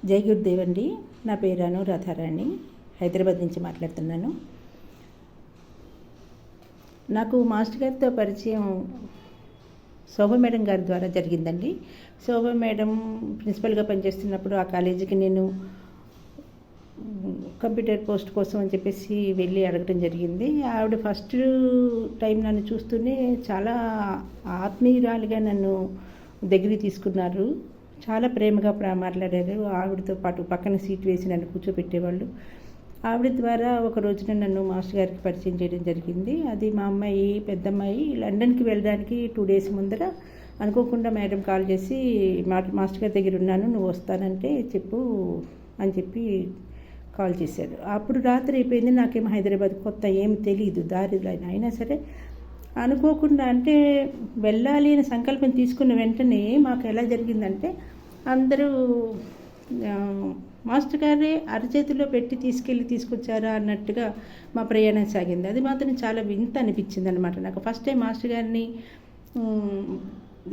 జై గురుదేవ్ అండి. నా పేరు అనురాధారాణి, హైదరాబాద్ నుంచి మాట్లాడుతున్నాను. నాకు మాస్టర్ గారితో పరిచయం శోభ మేడం గారి ద్వారా జరిగిందండి. శోభ మేడం ప్రిన్సిపల్గా పనిచేస్తున్నప్పుడు ఆ కాలేజీకి నేను కంప్యూటర్ పోస్ట్ కోసం అని చెప్పేసి వెళ్ళి అడగటం జరిగింది. ఆవిడ ఫస్ట్ టైం నన్ను చూస్తూనే చాలా ఆత్మీయురాలుగా నన్ను దగ్గరికి తీసుకున్నారు. చాలా ప్రేమగా మాట్లాడారు. ఆవిడతో పాటు పక్కన సీట్ వేసి నన్ను కూర్చోబెట్టేవాళ్ళు. ఆవిడ ద్వారా ఒక రోజున నన్ను మాస్టర్ గారికి పరిచయం చేయడం జరిగింది. అది మా అమ్మాయి పెద్దమ్మాయి లండన్కి వెళ్ళడానికి 2 days ముందర అనుకోకుండా మేడం కాల్ చేసి మాస్టర్ గారి దగ్గర ఉన్నాను, నువ్వు వస్తానంటే చెప్పు అని చెప్పి కాల్ చేశాడు. అప్పుడు రాత్రి అయిపోయింది. నాకేమో హైదరాబాద్ కొత్త ఏమి తెలియదు దారిలో. అయినా సరే అనుకోకుండా అంటే వెళ్ళాలి అని సంకల్పం తీసుకున్న వెంటనే మాకు ఎలా జరిగిందంటే అందరూ మాస్టర్ గారే అరచేతిలో పెట్టి తీసుకొచ్చారా అన్నట్టుగా మా ప్రయాణం సాగింది. అది మాత్రం చాలా వింత అనిపించింది అనమాట నాకు. ఫస్ట్ టైం మాస్టర్ గారిని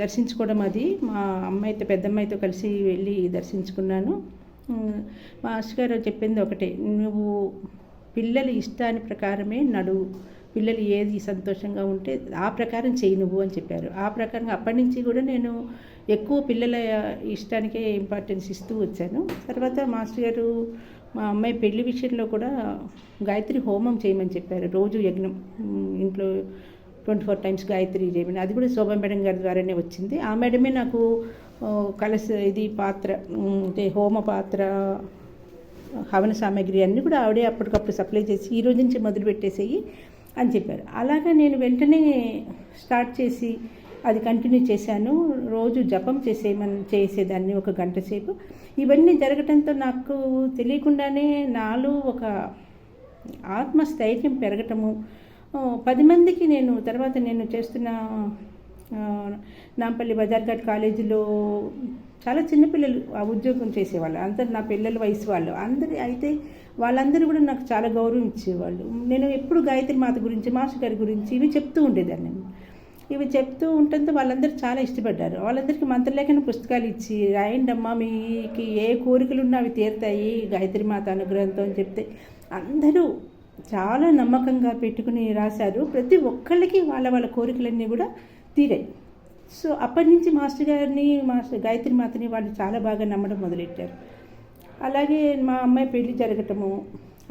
దర్శించుకోవడం, అది మా అమ్మాయితో పెద్దమ్మాయితో కలిసి వెళ్ళి దర్శించుకున్నాను. మాస్టర్ గారు చెప్పింది ఒకటే, నువ్వు పిల్లల ఇష్టాన్ని ప్రకారమే నడువు, పిల్లలు ఏది సంతోషంగా ఉంటే ఆ ప్రకారం చేయి నువ్వు అని చెప్పారు. ఆ ప్రకారంగా అప్పటి నుంచి కూడా నేను ఎక్కువ పిల్లల ఇష్టానికే ఇంపార్టెన్స్ ఇస్తూ వచ్చాను. తర్వాత మాస్టర్ గారు మా అమ్మాయి పెళ్లి విషయంలో కూడా గాయత్రి హోమం చేయమని చెప్పారు. రోజు యజ్ఞం, ఇంట్లో 24 times గాయత్రి చేయమని. అది కూడా శోభా మేడం గారి ద్వారానే వచ్చింది. ఆ మేడమే నాకు ఇది పాత్ర అంటే హోమ పాత్ర, హవన సామాగ్రి అన్నీ కూడా ఆవిడే అప్పటికప్పుడు సప్లై చేసి ఈ రోజు నుంచి మొదలు పెట్టేసేయి అని చెప్పారు. అలాగా నేను వెంటనే స్టార్ట్ చేసి అది కంటిన్యూ చేశాను. రోజు జపం చేసేదాన్ని 1 గంట సేపు. ఇవన్నీ జరగటంతో నాకు తెలియకుండానే నాలో ఒక ఆత్మస్థైర్యం పెరగటము, 10 మందికి తర్వాత నేను చేస్తున్న నాంపల్లి బజార్ఘాట్ కాలేజీలో చాలా చిన్నపిల్లలు ఆ ఉద్యోగం చేసేవాళ్ళు, అందరు నా పిల్లల వయసు వాళ్ళు అందరి. అయితే వాళ్ళందరూ కూడా నాకు చాలా గౌరవం ఇచ్చేవాళ్ళు. నేను ఎప్పుడు గాయత్రి మాత గురించి, మాస్టర్ గారి గురించి ఇవి చెప్తూ ఉండేదాన్ని. ఇవి చెప్తూ ఉండటంతో వాళ్ళందరూ చాలా ఇష్టపడ్డారు. వాళ్ళందరికీ మంత్రలేఖన పుస్తకాలు ఇచ్చి, రాయండి అమ్మా, మీకు ఏ కోరికలు ఉన్నా అవి తీరుతాయి గాయత్రి మాత అనుగ్రహంతో అని చెప్తే అందరూ చాలా నమ్మకంగా పెట్టుకుని రాశారు. ప్రతి ఒక్కళ్ళకి వాళ్ళ కోరికలన్నీ కూడా తీరాయి. సో అప్పటి నుంచి మాస్టర్ గాయత్రి మాతని వాళ్ళు చాలా బాగా నమ్మడం మొదలెట్టారు. అలాగే మా అమ్మాయి పెళ్లి జరగటము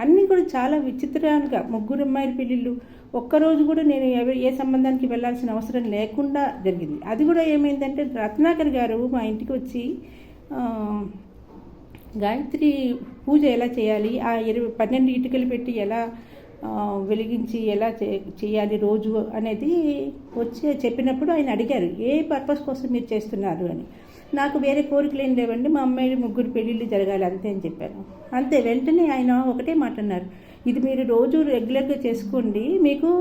అన్నీ కూడా చాలా విచిత్రంగా, 3 అమ్మాయిల పెళ్ళిళ్ళు ఒక్కరోజు కూడా నేను ఏ సంబంధానికి వెళ్ళాల్సిన అవసరం లేకుండా జరిగింది. అది కూడా ఏమైందంటే రత్నాకర్ గారు మా ఇంటికి వచ్చి గాయత్రి పూజ ఎలా చేయాలి, ఆ 12 ఇటుకలు పెట్టి ఎలా వెలిగించి ఎలా చేయాలి రోజు అనేది వచ్చి చెప్పినప్పుడు ఆయన అడిగారు, ఏ పర్పస్ కోసం మీరు చేస్తున్నారు అని. నాకు వేరే కోరికలు ఏం లేవండి, మా అమ్మాయి 3 పెళ్ళిళ్ళు జరగాలి అంతే అని చెప్పాను. అంతే. వెంటనే ఆయన ఒకటే మాట అన్నారు, ఇది మీరు రోజు రెగ్యులర్గా చేసుకోండి, మీకు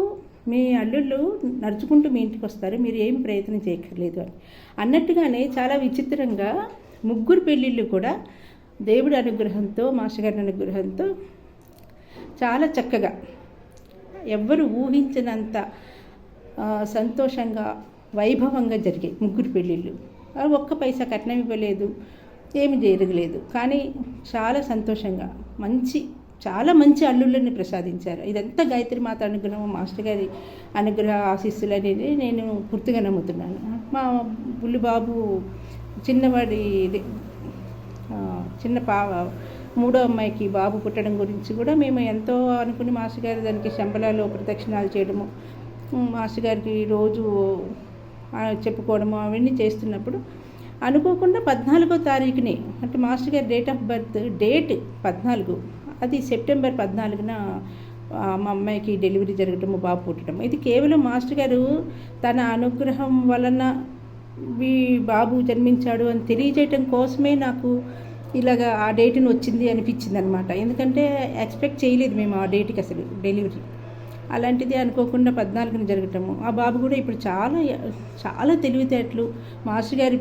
మీ అల్లుళ్ళు నడుచుకుంటూ మీ ఇంటికి వస్తారు, మీరు ఏం ప్రయత్నం చేయక్కర్లేదు అని. అన్నట్టుగానే చాలా విచిత్రంగా 3 పెళ్ళిళ్ళు కూడా దేవుడి అనుగ్రహంతో, మాస్టర్ గారి అనుగ్రహంతో చాలా చక్కగా, ఎవ్వరు ఊహించినంత సంతోషంగా వైభవంగా జరిగాయి 3 పెళ్ళిళ్ళు. 1 పైసా కట్నం ఇవ్వలేదు, ఏమి జరగలేదు, కానీ చాలా సంతోషంగా చాలా మంచి అల్లుళ్ళని ప్రసాదించారు. ఇదంతా గాయత్రి మాత అనుగ్రహం, మాస్టర్ గారి అనుగ్రహ ఆశీస్సులు అనేది నేను పూర్తిగా నమ్ముతున్నాను. మా బుల్లి బాబు చిన్నవాడి మూడో అమ్మాయికి బాబు పుట్టడం గురించి కూడా మేము ఎంతో అనుకుని మాస్టర్ గారి దానికి శంబలాలో ప్రదక్షిణాలు చేయడము, మాస్టర్ గారికి రోజు చెప్పుకోవడము అవన్నీ చేస్తున్నప్పుడు అనుకోకుండా 14వ తారీఖుని, అంటే మాస్టర్ గారి డేట్ ఆఫ్ బర్త్ డేట్ 14, అది సెప్టెంబర్ 14న మా అమ్మాయికి డెలివరీ జరగటము, బాబు పుట్టడం. ఇది కేవలం మాస్టర్ గారు తన అనుగ్రహం వలన బాబు జన్మించాడు అని తెలియజేయటం కోసమే నాకు ఇలాగా ఆ డేట్ని వచ్చింది అనిపించింది అనమాట. ఎందుకంటే ఎక్స్పెక్ట్ చేయలేదు మేము ఆ డేట్కి అసలు డెలివరీ. అలాంటిది అనుకోకుండా 14న జరగటము. ఆ బాబు కూడా ఇప్పుడు చాలా చాలా తెలివితేటలు, మాస్టర్ గారి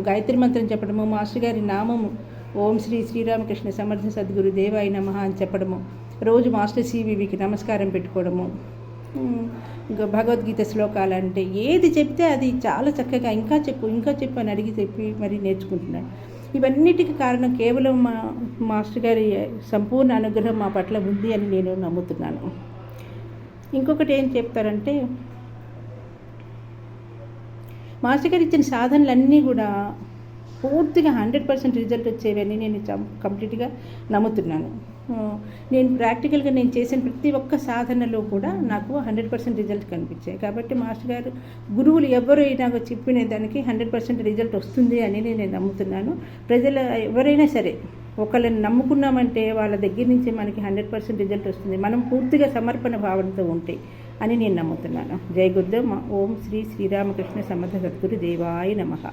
గాయత్రి మంత్రం చెప్పడము, మాస్టర్ గారి నామము ఓం శ్రీ శ్రీరామకృష్ణ సమర్థ సద్గురు దేవాయ నమః అని చెప్పడము, రోజు మాస్టర్ సివివికి నమస్కారం పెట్టుకోవడము, ఇంకా భగవద్గీత శ్లోకాలు అంటే ఏది చెప్తే అది చాలా చక్కగా ఇంకా చెప్పు అని అడిగి చెప్పి మరి నేర్చుకుంటున్నాడు. ఇవన్నిటికీ కారణం కేవలం మాస్టర్ గారి సంపూర్ణ అనుగ్రహం మా పట్ల ఉంది అని నేను నమ్ముతున్నాను. ఇంకొకటి ఏం చెప్తారంటే, మాస్టర్ గారు ఇచ్చిన సాధనలన్నీ కూడా పూర్తిగా 100% రిజల్ట్ వచ్చేవని నేను కంప్లీట్గా నమ్ముతున్నాను. నేను ప్రాక్టికల్గా నేను చేసిన ప్రతి ఒక్క సాధనలో కూడా నాకు 100% రిజల్ట్ కనిపించాయి. కాబట్టి మాస్టర్ గారు గురువులు ఎవరైనా చెప్పిన దానికి 100% రిజల్ట్ వస్తుంది అని నేను నమ్ముతున్నాను. ప్రజలు ఎవరైనా సరే ఒకళ్ళని నమ్ముకున్నామంటే వాళ్ళ దగ్గర నుంచి మనకి 100% రిజల్ట్ వస్తుంది, మనం పూర్తిగా సమర్పణ భావనతో ఉంటే అని నేను నమ్ముతున్నాను. జై గురుదేవ్. ఓం శ్రీ శ్రీరామకృష్ణ సమర్థ సద్గురు దేవాయ నమః.